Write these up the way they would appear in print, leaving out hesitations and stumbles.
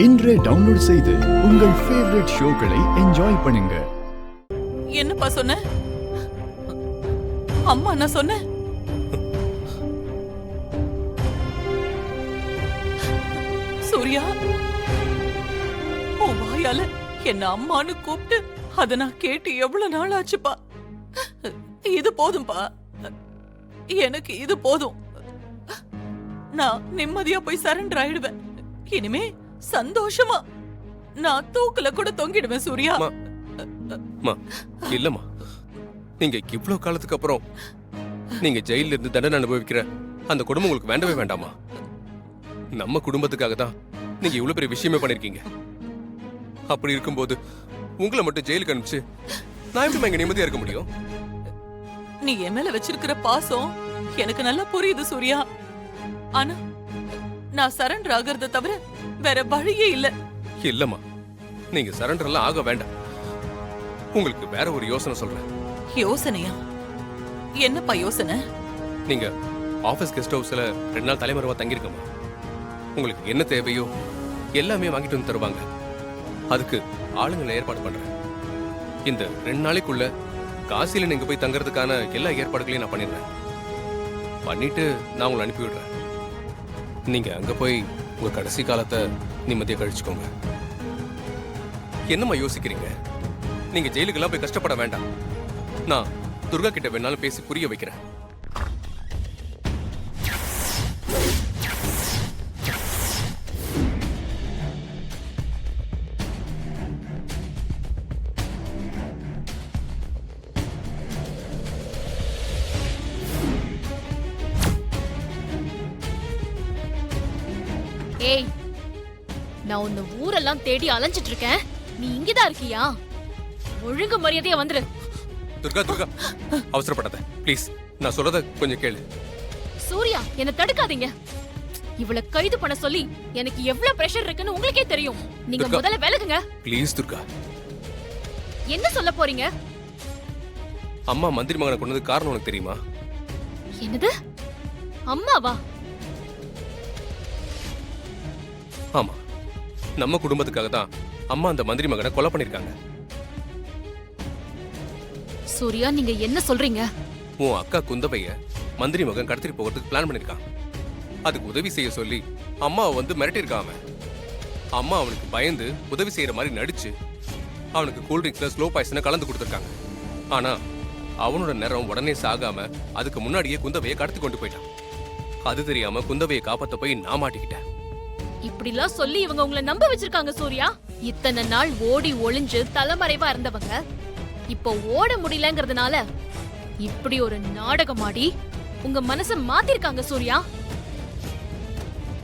இன்றே டவுன்லோட் செய்து உங்கள் ஃபேவரட் ஷோக்களை என்ஜாய் பண்ணுங்க. என்னப்பா சொன்ன? அம்மா நான் சொன்னேன். சூர்யா, உன் வாயால என்ன அம்மான்னு கூப்பிட்டு அத நான் கேட்டு எவ்வளவு நாள் ஆச்சுப்பா. இது போதும்பா, எனக்கு இது போதும். நான் நிம்மதியா போய் சரண்டர் ஆயிடுவேன். இனிமே சந்தோஷமா நான் தூக்குல கூட தொங்கிடுவேன். சூர்யா இல்லம்மா, நீங்க இவ்வளவு காலத்துக்கு அப்புறம் நீங்க ஜெயில இருந்து தண்டனை அனுபவிக்கிற அந்த குடும்பம் உங்களுக்கு வேண்டவே வேண்டாமா? நம்ம குடும்பத்துக்காக தான் நீங்க இவ்வளவு பெரிய விஷயமே பண்ணிருக்கீங்க. அப்படி இருக்கும்போது உங்களை மட்டும் ஜெயிலுக்கு அனுப்பிச்சு நான் எப்படி இங்க நிம்மதியா இருக்க முடியும்? நீ என் மேல வச்சிருக்கிற பாசம் எனக்கு நல்லா புரியுது சூர்யா. ஆனா நான் சரண்டர் ஆகிறத தவிர வேற வழியே இல்ல. இல்லம்மா, நீங்க சரண்டர் எல்லாம் ஆக வேண்டாம். உங்களுக்கு வேற ஒரு யோசனை சொல்றேன். யோசனையா? என்னப்பா யோசனை? நீங்க ஆபீஸ் கெஸ்ட் ஹவுஸ்ல 2 நாள் தலைமறைவா தங்கிருக்கமா. உங்களுக்கு என்ன தேவையோ எல்லாமே வாங்கிட்டு வந்து தருவாங்க. அதுக்கு ஆளுங்களை ஏற்பாடு பண்றேன். இந்த 2 நாளைக்குள்ள காசியில நீங்க போய் தங்கறதுக்கான எல்லா ஏற்பாடுகளையும் நான் பண்ணிடுறேன். பண்ணிட்டு நான் உங்களை அனுப்பி விடுறேன். நீங்க அங்க போய் உங்க கடைசி காலத்தை நிம்மதியா கழிச்சுக்கோங்க. என்னம்மா யோசிக்கிறீங்க? நீங்க ஜெயிலுக்கெல்லாம் போய் கஷ்டப்பட வேண்டாம். நான் துர்கா கிட்ட வேணாலும் பேசி புரிய வைக்கிறேன். ஏய், நான் உன்னை ஊரெல்லாம் தேடி அலைஞ்சிட்டு இருக்கேன். நீ இங்கதான் இருக்கியா? ஒழுங்கு மரியாதையா வந்துரு. துர்கா துர்கா, அவசரப்படாத ப்ளீஸ். நான் சொல்றத கொஞ்சம் கேளு. சூர்யா, என்ன தடுக்காதீங்க. இவள கைது பண்ண சொல்லி எனக்கு எவ்வளவு பிரஷர் இருக்குன்னு உங்களுக்கே தெரியும். நீங்க துர்கா, முதல்ல விலகுங்க. ப்ளீஸ் துர்கா. என்ன சொல்ல போறீங்க? அம்மா மந்திரி மகனை கொண்டது காரணம் உனக்கு தெரியுமா? என்னது? அம்மாவா? ஆமா, நம்ம குடும்பத்துக்காக தான் அம்மா அந்த மந்திரி மகனை கொலை பண்ணிருக்காங்க. சூர்யா, நீங்க என்ன சொல்றீங்க? உன் அக்கா குந்தவைய மந்திரி மகன் கடத்திட்டு போகிறதுக்கு பிளான் பண்ணிருக்கான். அதுக்கு உதவி செய்ய சொல்லி அம்மாவை வந்து மிரட்டிருக்காம. அம்மா அவனுக்கு பயந்து உதவி செய்யற மாதிரி நடிச்சு அவனுக்கு கூல்ட்ரிங்க்ஸ்ல ஸ்லோ பாய்சனை கலந்து கொடுத்துருக்காங்க. ஆனா அவனோட நேரம் உடனே சாகாம அதுக்கு முன்னாடியே குந்தவையை கடத்தி கொண்டு போயிட்டான். அது தெரியாம குந்தவையை காப்பாத்த போய் நான் மாட்டிக்கிட்டேன். இப்படிலாம் சொல்லி இவங்க உங்களை நம்ப வச்சிருக்காங்க சூர்யா. இத்தனை நாள் ஓடி ஒளிஞ்சு தலைமறைவா இருந்தவங்க இப்போ ஓட முடியலங்கிறதுனால இப்படி ஒரு நாடகம் ஆடி உங்க மனச மாத்திருக்காங்க சூர்யா.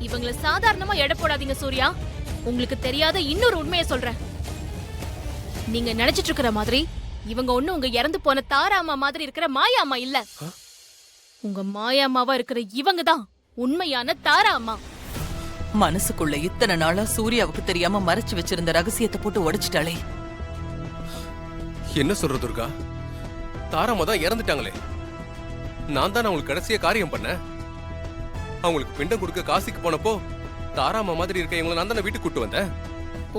இவங்கள சாதாரணமா எடை போடாதீங்க சூர்யா. உங்களுக்கு தெரியாத இன்னொரு உண்மையை சொல்றேன். நீங்க நினைச்சிட்டு இருக்கிற மாதிரி இவங்க ஒண்ணு உங்க இறந்து போன தாராமா மாதிரி இருக்கிற மாயாமா இல்ல. உங்க மாயாமாவா இருக்கிற இவங்க தான் உண்மையான தாராமா. மனசுக்குள்ள இத்தனை நாளா சூர்யாவுக்கு தெரியாம மறைச்சு வச்சிருந்த ரகசியத்தை போட்டு உடைச்சிட்டாளே. என்ன சொல்ற துர்கா? தாராமா தான் இறந்துட்டாங்களே. நான் தான் அவங்களுக்கு கடைசியா காரியம் பண்ணேன். அவங்களுக்கு பிண்டம் கொடுக்க காசிக்கு போனப்போ தாராமா மாதிரி இருக்க இவங்களை நான் தானே வீட்டுக்கு கூட்டு வந்தேன்.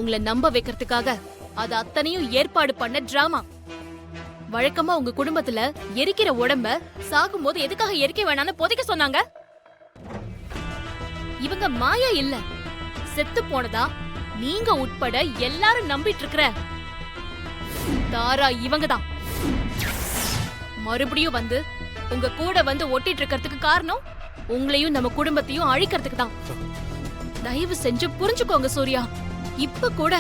உங்களை நம்ப வைக்கிறதுக்காக அது அத்தனையும் ஏற்பாடு பண்ண டிராமா. வழக்கமா உங்க குடும்பத்துல எரிக்கிற உடம்ப சாகும் போது எதுக்காக எரிக்க வேணாம்னு புதைக்க சொன்னாங்க? இவங்க மாயா இல்ல, செத்து போனதா நீங்க உட்பட எல்லாரும் நம்பிட்டு இருக்கிற தாரா இவங்க தான். மறுபடியும் வந்து உங்க கூட வந்து ஒட்டிட்டு இருக்கிறதுக்கு காரணம் உங்களையும் நம்ம குடும்பத்தையும் அழிக்கிறதுக்கு தான். தயவு செஞ்சு புரிஞ்சுக்கோங்க சூர்யா. இப்ப கூட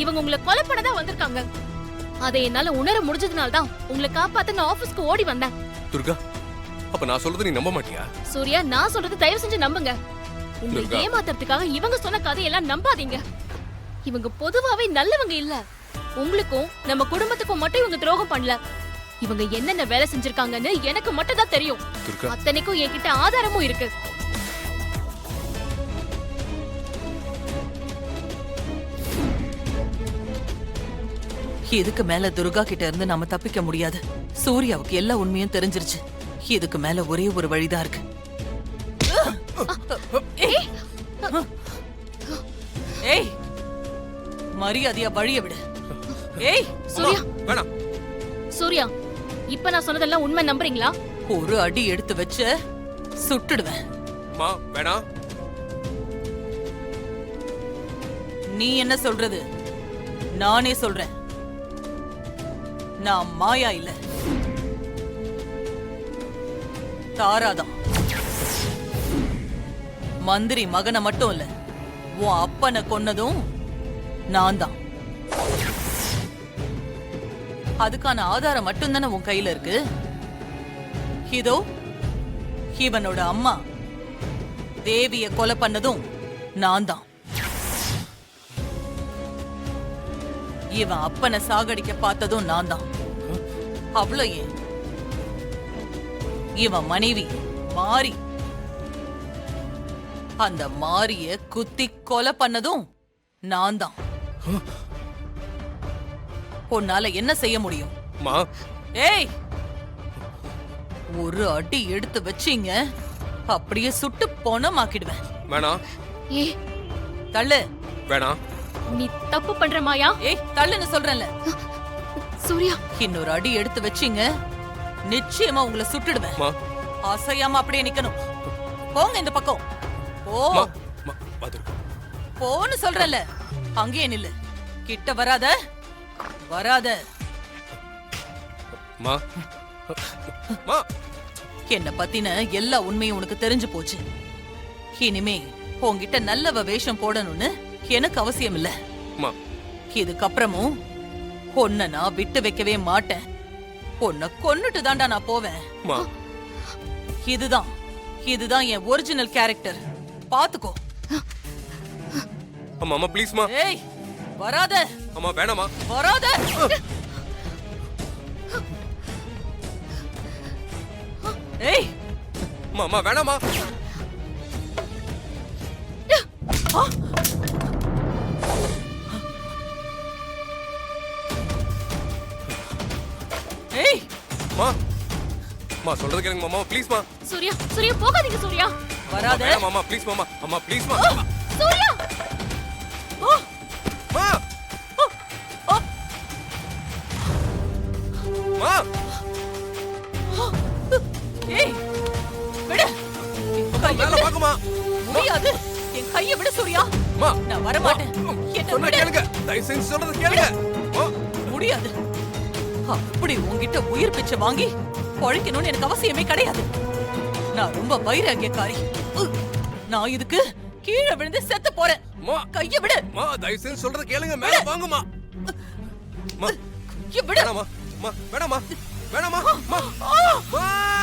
இவங்க உங்களை கொலை பண்ணதான் வந்திருக்காங்க. அதை என்னால உணர முடிஞ்சதுனால தான் உங்களை காப்பாத்த நான் ஆபீஸ்க்கு ஓடி வந்தேன். துர்கா, அப்ப நான் சொல்றது நீ நம்ப மாட்டியா? சூர்யா, நான் சொல்றது தயவு செஞ்சு நம்புங்க. உங்களை ஏமாத்துறதுக்காக இவங்க சொன்ன கதையெல்லாம் நம்பாதீங்க. இவங்க பொதுவாவே நல்லவங்க இல்ல. உங்களுக்கும் நம்ம குடும்பத்துக்கும் மட்டும் இவங்க துரோகம் பண்ணல. இவங்க என்னென்ன வேலை செஞ்சிருக்காங்கன்னு எனக்கு மட்டும் தான் தெரியும். அத்தனைக்கும் என்கிட்ட ஆதாரமும் இருக்கு. இதுக்கு மேல துர்கா கிட்ட இருந்து நாம தப்பிக்க முடியாது. சூர்யாவுக்கு எல்லா உண்மையும் தெரிஞ்சிருச்சு. இதுக்கு மேல ஒரே ஒரு வழிதான் இருக்கு. ஏய், மரியாதையா வழிய விடு. ஏய் சூர்யா வேணாம். சூர்யா இப்ப நான் சொன்னதெல்லாம் உண்மை நம்புறீங்களா? ஒரு அடி எடுத்து வச்ச சுட்டுடுவேன். அம்மா வேணாம். நீ என்ன சொல்றது? நானே சொல்றேன். நான் மாயா இல்ல, தாராதான். மந்திரி மகனை மட்டும் இல்ல, உன் அப்பனை கொன்னதும் நான் தான். அதுக்கான ஆதாரம் மட்டும் தானே உன் கையில இருக்கு. இதோ இவனோட அம்மா தேவிய கொலை பண்ணதும் நான் தான். இவன் அப்பனை சாகடிக்க பார்த்ததும் நான் தான். அவ்வளோ ஏன், இவன் மனைவி மாரி, அந்த மாரிய குத்தி கொலை பண்ணதும் நான் தான். உன்னால என்ன செய்ய முடியும்? அம்மா ஏய், ஒரு அடி எடுத்து வச்சீங்க அப்படியே சுட்டு பொணமாக்கிடுவேன். வேணாம். ஏ தள்ளு. வேணாம். நீ தப்பு பண்ற மாயா. ஏய் தள்ளுன்னு சொல்றேன்ல. சூர்யா இன்னொரு அடி எடுத்து வச்சீங்க நிச்சயமா உங்களை சுட்டுடுவேன். அம்மா அசையாம அப்படியே நிக்கணும். போங்க இந்த பக்கம். போ அம்மா அம்மா பாத்துரு. போன்னு சொல்றேன்ல, அங்கேயே நில்லு. கிட்ட வராத வராத. அம்மா அம்மா என்ன பத்தின எல்லா உண்மையும் உனக்கு தெரிஞ்சு போச்சு. இனிமே உன்கிட்ட நல்லவ வேஷம் போடணும்னு எனக்கு அவசியம் இல்ல. அம்மா இதுக்கப்புறமும் உன்னை நான் விட்டு வைக்கவே மாட்டேன். உன்னை கொன்னுட்டு தான்டா நான் போவேன். அம்மா இதுதான் இதுதான் என் ஒரிஜினல் கேரக்டர். பாத்துக்கோ. அம்மா அம்மா ப்ளீஸ்மா. ஏய் வராத. அம்மா வேணாமா. வராத. ஏய் அம்மா அம்மா வேணாமா. ஏய் அம்மா அம்மா சொல்றது கேளுங்க மாமா ப்ளீஸ்மா. சூர்யா சூர்யா போகாதீங்க சூர்யா. வராத. வேணாம் மாமா ப்ளீஸ் மாமா. அம்மா ப்ளீஸ்மா. சூர்யா அம்மா அம்மா ஏய் விடு. என் கையை மேல விடு. பாக்குமா. முடியாது. என் கையை விடு சூர்யா. அம்மா நான் வர மாட்டேன். என்ன சொன்னா விடு. கேளுங்க. தயவு செஞ்சு சொல்றது கேளுங்க. அம்மா முடியாது. அப்படி உன்கிட்ட உயிர் பிச்சை வாங்கி பொழைக்கணும்னு எனக்கு அவசியமே கிடையாது. நான் ரொம்ப வைராகியக்காரி. நான் இதுக்கு கீழே விழுந்து செத்து போறேன். அம்மா கையை விடு. அம்மா தயவு செஞ்சு சொல்றது கேளுங்க. மேல வாங்குமா. அம்மா கையை விடு. வேணாமா. அம்மா வேணாமா. வேணாமா. அம்மா அம்மா